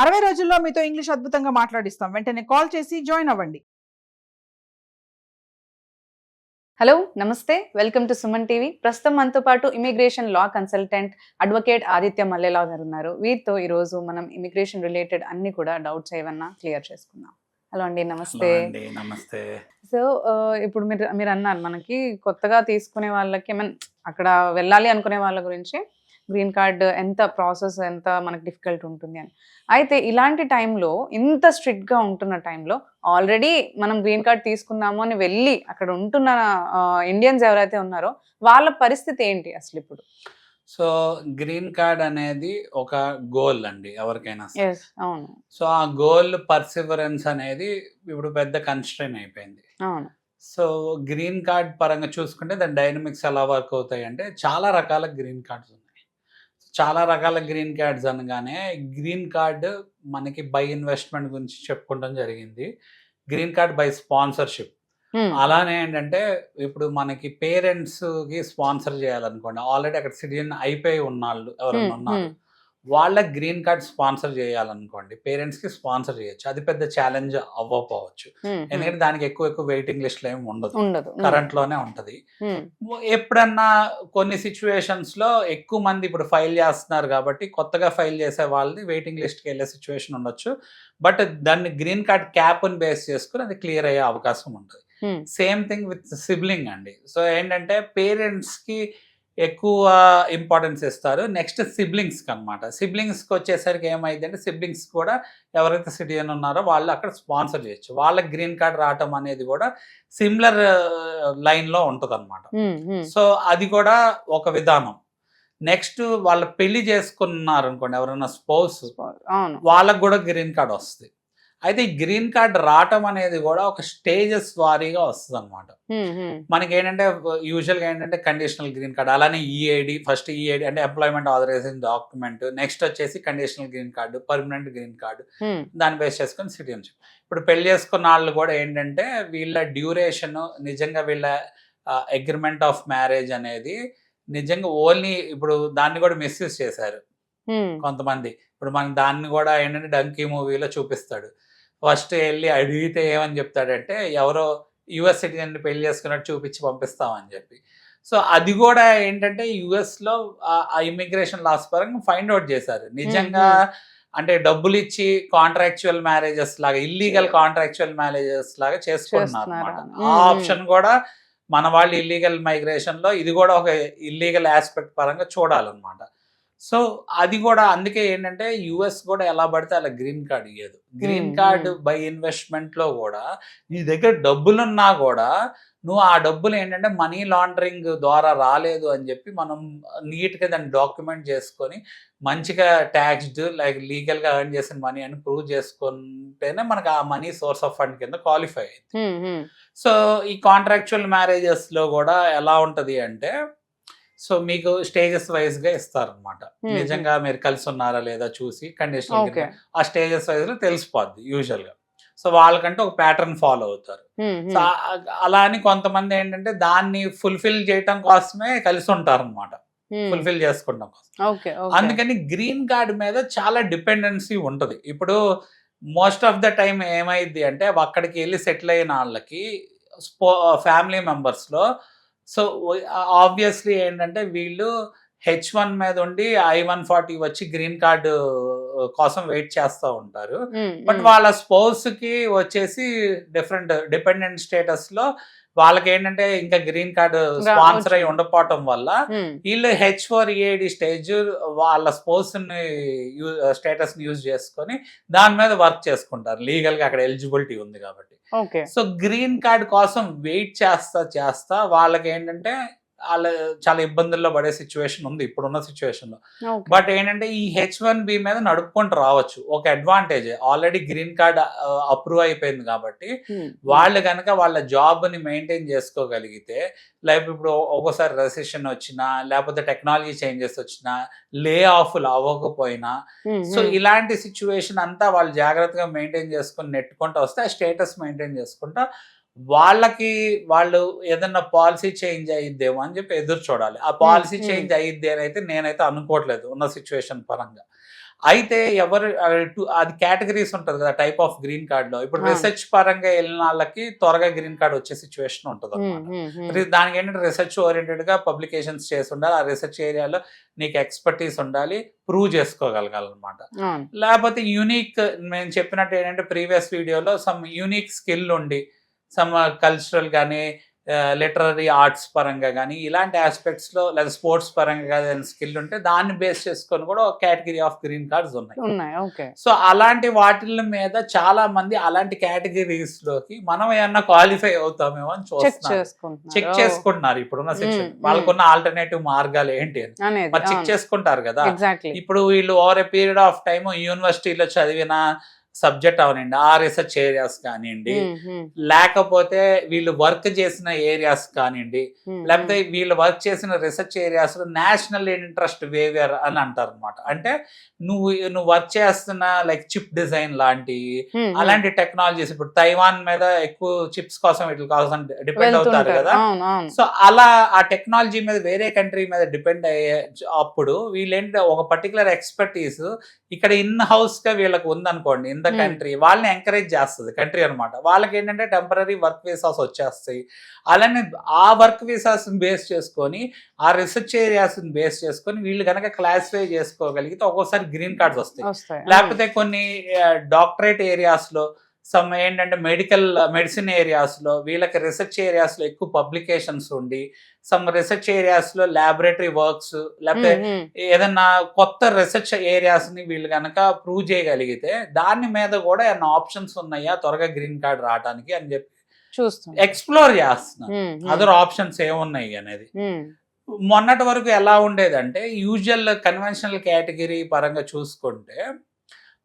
60 రోజుల్లో మీతో ఇంగ్లీష్ అద్భుతంగా మాట్లాడిస్తాం. వెంటనే కాల్ చేసి జాయిన్ అవ్వండి. హలో నమస్తే, వెల్కమ్ టు సుమన్ టీవీ. ప్రస్తుతం మనతో పాటు immigration law consultant advocate Aditya Mallela గారు ఉన్నారు. వీరితో ఈరోజు మనం ఇమిగ్రేషన్ రిలేటెడ్ అన్ని కూడా డౌట్స్ ఏమన్నా క్లియర్ చేసుకుందాం. హలో అండి, నమస్తే. నమస్తే. సో ఇప్పుడు మీరు అన్నారు మనకి కొత్తగా తీసుకునే వాళ్ళకి అక్కడ వెళ్ళాలి అనుకునే వాళ్ళ గురించి గ్రీన్ కార్డ్ ఎంత ప్రాసెస్ ఎంత మనకి డిఫికల్ట్ ఉంటుంది అని. అయితే ఇలాంటి టైంలో ఇంత స్ట్రిక్ట్గా ఉంటున్న టైంలో ఆల్రెడీ మనం గ్రీన్ కార్డ్ తీసుకుందాము అని వెళ్ళి అక్కడ ఉంటున్న ఇండియన్స్ ఎవరైతే ఉన్నారో వాళ్ళ పరిస్థితి ఏంటి అసలు ఇప్పుడు? సో గ్రీన్ కార్డ్ అనేది ఒక గోల్ అండి ఎవరికైనా. అవును. సో ఆ గోల్ పర్సివరెన్స్ అనేది ఇప్పుడు పెద్ద కన్స్ట్రైన్ అయిపోయింది. అవును. సో గ్రీన్ కార్డ్ పరంగా చూసుకుంటే దాని డైనమిక్స్ ఎలా వర్క్ అవుతాయి అంటే చాలా రకాల గ్రీన్ కార్డ్స్ ఉన్నాయి. చాలా రకాల గ్రీన్ కార్డ్స్ అనగానే గ్రీన్ కార్డ్ మనకి బై ఇన్వెస్ట్మెంట్ గురించి చెప్పుకోవడం జరిగింది. Green card by sponsorship. అలానే ఏంటంటే ఇప్పుడు మనకి పేరెంట్స్కి స్పాన్సర్ చేయాలనుకోండి, ఆల్రెడీ అక్కడ సిటిజన్ అయిపోయి ఉన్నాళ్ళు ఎవరైనా ఉన్నారు, వాళ్ళ గ్రీన్ కార్డ్ స్పాన్సర్ చేయాలనుకోండి, పేరెంట్స్కి స్పాన్సర్ చేయొచ్చు. అది పెద్ద ఛాలెంజ్ అవ్వకపోవచ్చు, ఎందుకంటే దానికి ఎక్కువ వెయిటింగ్ లిస్ట్లో ఏమి ఉండదు, కరెంట్లోనే ఉంటుంది. ఎప్పుడన్నా కొన్ని సిచ్యువేషన్స్లో ఎక్కువ మంది ఇప్పుడు ఫైల్ చేస్తున్నారు కాబట్టి కొత్తగా ఫైల్ చేసే వాళ్ళది వెయిటింగ్ లిస్ట్కి వెళ్ళే సిచ్యువేషన్ ఉండొచ్చు. బట్ దాన్ని గ్రీన్ కార్డ్ క్యాప్ని బేస్ చేసుకుని అది క్లియర్ అయ్యే అవకాశం ఉంటుంది. సేమ్ థింగ్ విత్ సిబ్లింగ్ అండి. సో ఏంటంటే పేరెంట్స్కి ఎక్కువ ఇంపార్టెన్స్ ఇస్తారు, నెక్స్ట్ సిబ్లింగ్స్కి అనమాట. సిబ్లింగ్స్కి వచ్చేసరికి ఏమైంది అంటే సిబ్లింగ్స్ కూడా ఎవరైతే సిటిజన్ ఉన్నారో వాళ్ళు అక్కడ స్పాన్సర్ చేయొచ్చు. వాళ్ళకి గ్రీన్ కార్డ్ రావటం అనేది కూడా సిమిలర్ లైన్లో ఉంటుంది అనమాట. సో అది కూడా ఒక విధానం. నెక్స్ట్ వాళ్ళు పెళ్లి చేసుకున్నారు అనుకోండి ఎవరైనా స్పౌస్, వాళ్ళకు కూడా గ్రీన్ కార్డ్ వస్తుంది. అయితే ఈ గ్రీన్ కార్డ్ రావటం అనేది కూడా ఒక స్టేజెస్ వారీగా వస్తుంది అనమాట. మనకి ఏంటంటే యూజువల్గా ఏంటంటే కండిషనల్ గ్రీన్ కార్డ్, అలానే ఈఐడి, ఫస్ట్ ఈఐడి అంటే ఎంప్లాయ్మెంట్ ఆథరైజేషన్ డాక్యుమెంట్, నెక్స్ట్ వచ్చేసి conditional green card, permanent green card, దాన్ని బేస్ చేసుకొని సిటిజన్షిప్. ఇప్పుడు పెళ్లి చేసుకున్న వాళ్ళు కూడా ఏంటంటే వీళ్ళ డ్యూరేషన్ నిజంగా వీళ్ళ అగ్రిమెంట్ ఆఫ్ మ్యారేజ్ అనేది నిజంగా ఓన్లీ ఇప్పుడు దాన్ని కూడా మిస్యూజ్ చేశారు కొంతమంది. ఇప్పుడు మనకి దాన్ని కూడా ఏంటంటే డంకీ మూవీలో చూపిస్తాడు. ఫస్ట్ వెళ్ళి అడిగితే ఏమని చెప్తాడంటే ఎవరో యుఎస్ సిటిజన్ పెళ్లి చేసుకున్నట్టు చూపించి పంపిస్తామని చెప్పి. సో అది కూడా ఏంటంటే యుఎస్లో ఆ ఇమిగ్రేషన్ లాస్ పరంగా ఫైండ్ అవుట్ చేశారు. నిజంగా అంటే డబ్బులు ఇచ్చి కాంట్రాక్చువల్ మ్యారేజెస్ లాగా, ఇల్లీగల్ కాంట్రాక్చువల్ మ్యారేజెస్ లాగా చేసుకుంటున్నారు అనమాట. ఆ ఆప్షన్ కూడా మన వాళ్ళు ఇల్లీగల్ మైగ్రేషన్లో ఇది కూడా ఒక ఇల్లీగల్ ఆస్పెక్ట్ పరంగా చూడాలన్నమాట. సో అది కూడా అందుకే ఏంటంటే యుఎస్ కూడా ఎలా పడితే అలా గ్రీన్ కార్డ్ ఇవ్వదు. గ్రీన్ కార్డ్ బై ఇన్వెస్ట్మెంట్లో కూడా నీ దగ్గర డబ్బులున్నా కూడా నువ్వు ఆ డబ్బులు ఏంటంటే మనీ లాండరింగ్ ద్వారా రాలేదు అని చెప్పి మనం నీట్గా దాన్ని డాక్యుమెంట్ చేసుకొని మంచిగా ట్యాక్స్డ్ లైక్ లీగల్గా ఎర్న్ చేసిన మనీ అని ప్రూవ్ చేసుకుంటేనే మనకు ఆ మనీ సోర్స్ ఆఫ్ ఫండ్ కింద క్వాలిఫై అయింది. సో ఈ కాంట్రాక్చువల్ మ్యారేజెస్లో కూడా ఎలా ఉంటుంది అంటే సో మీకు స్టేజెస్ వైజ్ గా ఇస్తారనమాట. నిజంగా మీరు కలిసి ఉన్నారా లేదా చూసి కండిషనల్ ఆ స్టేజెస్ వైజ్ లో తెలిసిపోద్ది యూజువల్ గా. సో వాళ్ళకంటే ఒక ప్యాటర్న్ ఫాలో అవుతారు. సో అలా అని కొంతమంది ఏంటంటే దాన్ని ఫుల్ఫిల్ చేయటం కోసమే కలిసి ఉంటారు అనమాట, ఫుల్ఫిల్ చేసుకోవడం కోసం. అందుకని గ్రీన్ కార్డ్ మీద చాలా డిపెండెన్సీ ఉంటుంది. ఇప్పుడు మోస్ట్ ఆఫ్ ద టైం ఏమైంది అంటే అక్కడికి వెళ్ళి సెటిల్ అయిన వాళ్ళకి ఫ్యామిలీ మెంబర్స్లో సో ఆబ్వియస్లీ ఏంటంటే వీళ్ళు H1 మీద ఉండి I-140 వచ్చి గ్రీన్ కార్డు కోసం వెయిట్ చేస్తూ ఉంటారు. బట్ వాళ్ళ స్పౌస్కి వచ్చేసి డిపెండెంట్ స్టేటస్లో వాళ్ళకి ఏంటంటే ఇంకా గ్రీన్ కార్డు స్పాన్సర్ అయి ఉండకపోవటం వల్ల వీళ్ళు H4 EAD స్టేజ్ వాళ్ళ స్పౌస్ని స్టేటస్ని యూజ్ చేసుకొని దాని మీద వర్క్ చేసుకుంటారు లీగల్గా, అక్కడ ఎలిజిబిలిటీ ఉంది కాబట్టి. సో గ్రీన్ కార్డ్ కోసం వెయిట్ చేస్తా వాళ్ళకి ఏంటంటే వాళ్ళు చాలా ఇబ్బందుల్లో పడే సిచ్యువేషన్ ఉంది ఇప్పుడున్న సిచ్యువేషన్లో. బట్ ఏంటంటే ఈ H1B మీద నడుపుకుంటూ రావచ్చు, ఒక advantage. Already green card approve అయిపోయింది కాబట్టి వాళ్ళు కనుక వాళ్ళ జాబ్ని మెయింటైన్ చేసుకోగలిగితే, లైక్ ఇప్పుడు ఒక్కోసారి రెసిషన్ వచ్చినా లేకపోతే టెక్నాలజీ చేంజెస్ వచ్చినా, లే ఆఫ్లు అవ్వకపోయినా, సో ఇలాంటి సిచ్యువేషన్ అంతా వాళ్ళు జాగ్రత్తగా మెయింటైన్ చేసుకుని నెట్టుకుంటూ వస్తే ఆ స్టేటస్ మెయింటైన్ చేసుకుంటా వాళ్ళకి వాళ్ళు ఏదన్నా పాలసీ చేంజ్ అయ్యిద్దేమో అని చెప్పి ఎదురు చూడాలి. ఆ పాలసీ చేంజ్ అయ్యిద్ది అని అయితే నేనైతే అనుకోవట్లేదు ఉన్న సిచ్యువేషన్ పరంగా. అయితే ఎవరు అది కేటగిరీస్ ఉంటుంది కదా టైప్ ఆఫ్ గ్రీన్ కార్డ్ లో. ఇప్పుడు రీసెర్చ్ పరంగా వెళ్ళిన వాళ్ళకి త్వరగా గ్రీన్ కార్డ్ వచ్చే సిచ్యువేషన్ ఉంటుంది అనమాట. దానికి ఏంటంటే రీసెర్చ్ ఓరియంటెడ్ గా పబ్లికేషన్స్ చేసి ఉండాలి, ఆ రీసెర్చ్ ఏరియాలో నీకు ఎక్స్పర్టీస్ ఉండాలి, ప్రూవ్ చేసుకోగలగాలన్నమాట. లేకపోతే యూనిక్, నేను చెప్పినట్టు ఏంటంటే ప్రీవియస్ వీడియోలో సమ్ యూనిక్ స్కిల్ ఉండి సమ్ కల్చరల్ కానీ లిటరరీ ఆర్ట్స్ పరంగా కానీ ఇలాంటి ఆస్పెక్ట్స్ లో లేదా స్పోర్ట్స్ పరంగా కానీ స్కిల్ ఉంటే దాన్ని బేస్ చేసుకొని కూడా ఒక కేటగిరీ ఆఫ్ గ్రీన్ కార్డ్స్ ఉన్నాయి. సో అలాంటి వాటి మీద చాలా మంది అలాంటి కేటగిరీస్ లోకి మనం ఏమన్నా క్వాలిఫై అవుతామేమో అని చూస్తున్నారు, చెక్ చేసుకుంటున్నారు. ఇప్పుడున్న సెక్షన్ వాళ్ళకున్న ఆల్టర్నేటివ్ మార్గాలు ఏంటి అని మరి చెక్ చేసుకుంటారు కదా. ఇప్పుడు వీళ్ళు over a period of time యూనివర్సిటీలో చదివిన సబ్జెక్ట్ అవనండి, ఆ రీసెర్చ్ ఏరియాస్ కానివ్వండి, లేకపోతే వీళ్ళు వర్క్ చేసిన ఏరియాస్ కానివ్వండి, లేకపోతే వీళ్ళు వర్క్ చేసిన రీసెర్చ్ ఏరియాస్ లో నేషనల్ ఇంట్రెస్ట్ వేవియర్ అని అంటారు అనమాట. అంటే నువ్వు వర్క్ చేస్తున్న లైక్ చిప్ డిజైన్ లాంటి అలాంటి టెక్నాలజీస్, ఇప్పుడు తైవాన్ మీద ఎక్కువ చిప్స్ కోసం వీటి కోసం డిపెండ్ అవుతారు కదా. సో అలా ఆ టెక్నాలజీ మీద వేరే కంట్రీ మీద డిపెండ్ అయ్యే అప్పుడు వీళ్ళేంటి ఒక పర్టికులర్ ఎక్స్పర్టీస్ ఇక్కడ ఇన్ హౌస్ గా వీళ్ళకి ఉందనుకోండి, ఇన్ ద కంట్రీ, వాళ్ళని ఎంకరేజ్ చేస్తుంది కంట్రీ అనమాట. వాళ్ళకి ఏంటంటే టెంపరీ వర్క్ వీసాస్ వచ్చేస్తాయి. అలానే ఆ వర్క్ వీసాస్ బేస్ చేసుకొని ఆ రీసెర్చ్ ఏరియాస్ బేస్ చేసుకొని వీళ్ళు కనుక క్లాసిఫై చేసుకోగలిగితే ఒక్కోసారి గ్రీన్ కార్డ్స్ వస్తాయి. లేకపోతే కొన్ని డాక్టరేట్ ఏరియాస్ లో సమ్ ఏంటంటే మెడిసిన్ ఏరియాస్ లో వీళ్ళకి రీసెర్చ్ ఏరియాస్ లో ఎక్కువ పబ్లికేషన్స్ ఉండి సమ్ రీసెర్చ్ ఏరియాస్ లో ల్యాబొరేటరీ వర్క్స్ లేకపోతే ఏదన్నా కొత్త రీసెర్చ్ ఏరియాస్ ని వీళ్ళు కనుక ప్రూవ్ చేయగలిగితే దాని మీద కూడా ఏమన్నా ఆప్షన్స్ ఉన్నాయా త్వరగా గ్రీన్ కార్డ్ రావడానికి అని చెప్పి ఎక్స్ప్లోర్ చేస్తున్నారు. అదర్ ఆప్షన్స్ ఏమున్నాయి అనేది. మొన్నటి వరకు ఎలా ఉండేదంటే యూజువల్ కన్వెన్షనల్ కేటగిరీ పరంగా చూసుకుంటే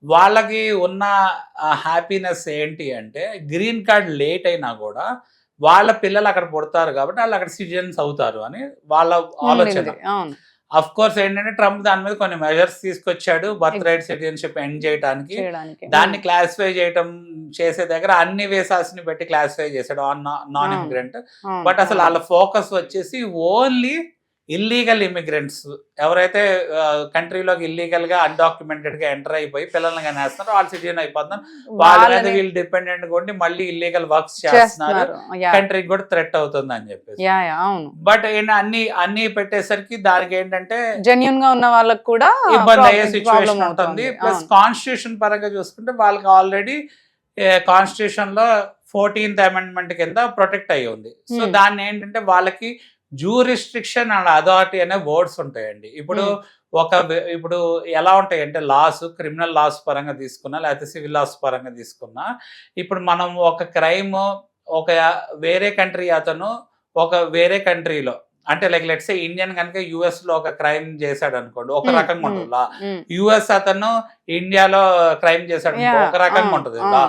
వాళ్ళకి ఉన్న హ్యాపీనెస్ ఏంటి అంటే గ్రీన్ కార్డ్ లేట్ అయినా కూడా వాళ్ళ పిల్లలు అక్కడ పుడతారు కాబట్టి వాళ్ళు అక్కడ సిటిజన్స్ అవుతారు అని వాళ్ళ ఆలోచన. అఫ్ కోర్స్ ఏంటంటే ట్రంప్ దాని మీద కొన్ని మెజర్స్ తీసుకొచ్చాడు బర్త్ రైట్ సిటిజన్షిప్ ఎండ్ చేయడానికి. దాన్ని క్లాసిఫై చేసే దగ్గర అన్ని వీసాస్ ని పెట్టి క్లాసిఫై చేశాడు నాన్ ఇమిగ్రెంట్. బట్ అసలు వాళ్ళ ఫోకస్ వచ్చేసి ఓన్లీ ఇల్లీగల్ ఇమిగ్రెంట్స్ ఎవరైతే కంట్రీలోకి ఇల్లీగల్ గా అన్డాక్యుమెంటెడ్ గా ఎంటర్ అయిపోయి పిల్లల్ని కానీ వేస్తున్నారు, వాళ్ళు సిటిజన్ అయిపోతున్నారు, వాళ్ళ మీద వీళ్ళు డిపెండెంట్ ఉండి మళ్ళీ ఇల్లీగల్ వర్క్స్ చేస్తున్నారు, కంట్రీకి కూడా థ్రెట్ అవుతుంది అని చెప్పేసి. బట్ అన్ని పెట్టేసరికి దానికి ఏంటంటే జెన్యూన్ గా ఉన్న వాళ్ళకి కూడా ఇబ్బంది అయ్యే సిచ్యువేషన్ ఉంటుంది. ప్లస్ కాన్స్టిట్యూషన్ పరంగా చూసుకుంటే వాళ్ళకి ఆల్రెడీ కాన్స్టిట్యూషన్ లో 14th అమెండ్మెంట్ కింద ప్రొటెక్ట్ అయ్యి ఉంది. సో దాన్ని ఏంటంటే వాళ్ళకి జ్యూరిస్ట్రిక్షన్ అండ్ అథారిటీ అనే వర్డ్స్ ఉంటాయండి. ఇప్పుడు ఎలా ఉంటాయంటే లాస్, క్రిమినల్ లాస్ పరంగా తీసుకున్నా లేకపోతే సివిల్ లాస్ పరంగా తీసుకున్నా, ఇప్పుడు మనం ఒక క్రైమ్ ఒక వేరే కంట్రీ అతను ఒక వేరే కంట్రీలో అంటే లైక్ లెట్స్ సే ఇండియన్ కనుక యుఎస్ లో ఒక క్రైమ్ చేశాడు అనుకోండి, ఒక రకంగా ఉంటుంది లా. యుఎస్ అతను ఇండియాలో క్రైమ్ చేశాడు ఒక రకంగా ఉంటుంది లా.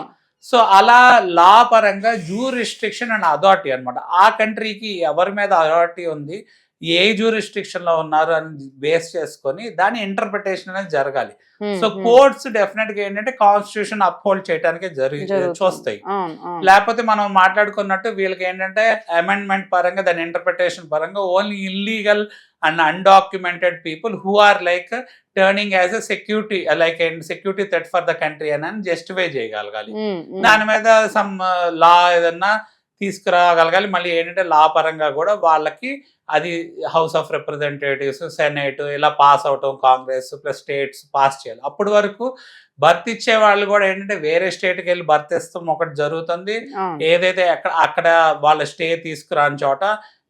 సో అలా లా పరంగా జ్యూరిస్ట్రిక్షన్ అండ్ అథారిటీ అనమాట. ఆ కంట్రీకి ఎవరి మీద అథారిటీ ఉంది, ఏ జ్యూరిస్ట్రిక్షన్ లో ఉన్నారు అని బేస్ చేసుకొని దాని ఇంటర్ప్రిటేషన్ అనేది జరగాలి. సో కోర్ట్స్ డెఫినెట్ గా ఏంటంటే కాన్స్టిట్యూషన్ అప్హోల్డ్ చేయడానికి చూస్తాయి. లేకపోతే మనం మాట్లాడుకున్నట్టు వీళ్ళకి ఏంటంటే అమెండ్మెంట్ పరంగా దాని ఇంటర్ప్రిటేషన్ పరంగా only illegal and undocumented people who are like turning as a security threat for the country అని జస్టిఫై చేయగలగాలి. దాని మీద సమ్ లా ఏదన్నా తీసుకురాగలగాలి. మళ్ళీ ఏంటంటే లా పరంగా కూడా వాళ్ళకి అది హౌస్ ఆఫ్ రిప్రజెంటేటివ్స్, సెనేట్ ఇలా పాస్ అవటం, కాంగ్రెస్ ప్లస్ స్టేట్స్ పాస్ చేయాలి. అప్పటి వరకు బర్త్ ఇచ్చే వాళ్ళు కూడా ఏంటంటే వేరే స్టేట్కి వెళ్ళి బర్త్ ఇస్తాం ఒకటి జరుగుతుంది, ఏదైతే అక్కడ వాళ్ళ స్టే తీసుకురాని చోట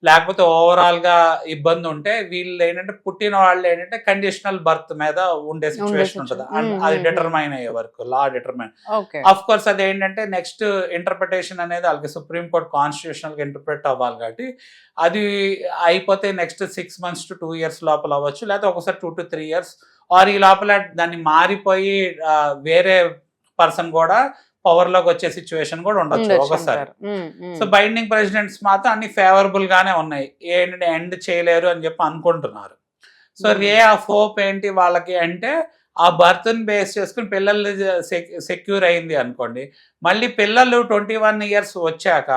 లేకపోతే ఓవరాల్ గా ఇబ్బంది ఉంటే వీళ్ళు ఏంటంటే పుట్టిన వాళ్ళు ఏంటంటే కండిషనల్ బర్త్ మీద ఉండే సిచ్యువేషన్ ఉంటుంది. అది డిటర్మైన్ అయ్యే వరకు లా డిటర్మైన్. అఫ్ కోర్స్ అది ఏంటంటే నెక్స్ట్ ఇంటర్ప్రిటేషన్ అనేది వాళ్ళకి సుప్రీం కోర్ట్ కాన్స్టిట్యూషనల్ గా ఇంటర్ప్రిట్ అవ్వాలి కాబట్టి అది అయిపోతే నెక్స్ట్ 6 months to 2 years లోపల అవ్వచ్చు, లేకపోతే ఒకసారి 2 to 3 years ఆర్ ఈ లోపల దాన్ని మారిపోయి వేరే పర్సన్ కూడా పవర్ లోకి వచ్చే సిచ్యువేషన్ కూడా ఉండొచ్చు ఒకసారి. సో బైండింగ్ ప్రెసిడెంట్స్ మాత్రం అన్ని ఫేవరబుల్ గానే ఉన్నాయి, ఏంటంటే ఎండ్ చేయలేరు అని చెప్పి అనుకుంటున్నారు. సో రే ఆఫ్ హోప్ ఏంటి వాళ్ళకి అంటే ఆ బర్త్ ని బేస్ చేసుకుని పిల్లలు సెక్యూర్ అయింది అనుకోండి, మళ్ళీ పిల్లలు 21 years వచ్చాక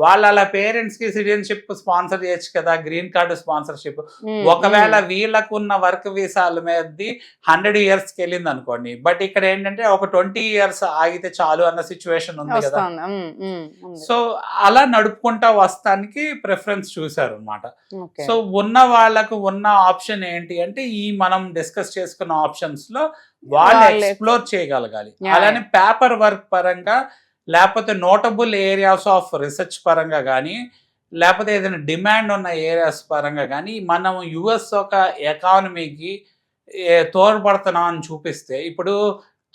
వాళ్ళ పేరెంట్స్ కి సిటిజన్షిప్ స్పాన్సర్ చేయొచ్చు కదా, గ్రీన్ కార్డు స్పాన్సర్షిప్. ఒకవేళ వీళ్ళకు ఉన్న వర్క్ వీసాల మీదది 100 years కి వెళ్ళింది అనుకోండి, బట్ ఇక్కడ ఏంటంటే ఒక 20 years ఆగితే చాలు అన్న సిచ్యువేషన్ ఉంది కదా. సో అలా నడుపుకుంటా వస్తానికి ప్రిఫరెన్స్ చూసారు అనమాట. సో ఉన్న వాళ్ళకు ఉన్న ఆప్షన్ ఏంటి అంటే ఈ మనం డిస్కస్ చేసుకున్న ఆప్షన్స్ లో వాళ్ళు ఎక్స్ప్లోర్ చేయగలగాలి. అలానే పేపర్ వర్క్ పరంగా, లేకపోతే నోటబుల్ ఏరియాస్ ఆఫ్ రీసెర్చ్ పరంగా కానీ, లేకపోతే ఏదైనా డిమాండ్ ఉన్న ఏరియాస్ పరంగా కానీ మనం యుఎస్ ఒక ఎకానమీకి తోడ్పడుతున్నాం అని చూపిస్తే, ఇప్పుడు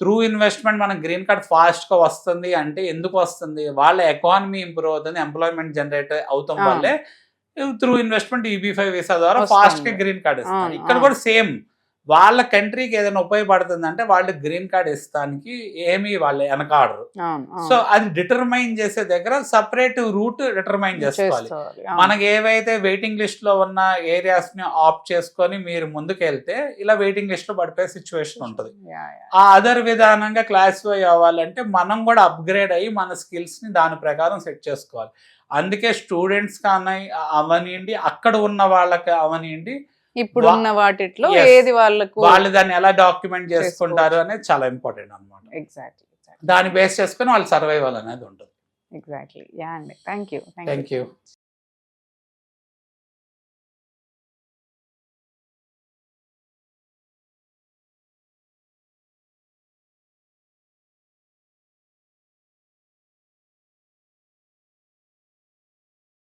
త్రూ ఇన్వెస్ట్మెంట్ మనం గ్రీన్ కార్డ్ ఫాస్ట్గా వస్తుంది అంటే ఎందుకు వస్తుంది, వాళ్ళ ఎకానమీ ఇంప్రూవ్ అవుతుంది, ఎంప్లాయ్మెంట్ జనరేట్ అవుతాం వల్లే త్రూ ఇన్వెస్ట్మెంట్ EB-5 వీసా ద్వారా ఫాస్ట్గా గ్రీన్ కార్డ్ ఇస్తారు. ఇక్కడ కూడా సేమ్ వాళ్ళ కంట్రీకి ఏదైనా ఉపయోగపడుతుంది అంటే వాళ్ళు గ్రీన్ కార్డ్ ఇస్తానికి ఏమీ వాళ్ళు వెనకాడరు. సో అది డిటర్మైన్ చేసే దగ్గర సపరేట్ రూట్ డిటర్మైన్ చేసుకోవాలి. మనకి ఏవైతే వెయిటింగ్ లిస్ట్ లో ఉన్న ఏరియాస్ ని ఆప్ట్ చేసుకొని మీరు ముందుకు వెళ్తే ఇలా వెయిటింగ్ లిస్ట్ లో పడిపోయే సిచ్యువేషన్ ఉంటుంది. ఆ అదర్ విధానంగా క్లాసిఫై అవ్వాలంటే మనం కూడా అప్గ్రేడ్ అయ్యి మన స్కిల్స్ ని దాని ప్రకారం సెట్ చేసుకోవాలి. అందుకే స్టూడెంట్స్ కానీ అవనియండి, అక్కడ ఉన్న వాళ్ళకి అవనియండి, ఇప్పుడు ఉన్న వాటిలో ఏది వాళ్ళు దాన్ని ఎలా డాక్యుమెంట్ చేసుకుంటారు అనేది చాలా ఇంపార్టెంట్ అన్నమాట. ఎగ్జాక్ట్లీ దాన్ని బేస్ చేసుకుని వాళ్ళు సర్వైవల్ అనేది ఉంటుంది. ఎగ్జాక్ట్లీ. యా అండి, థ్యాంక్ యూ.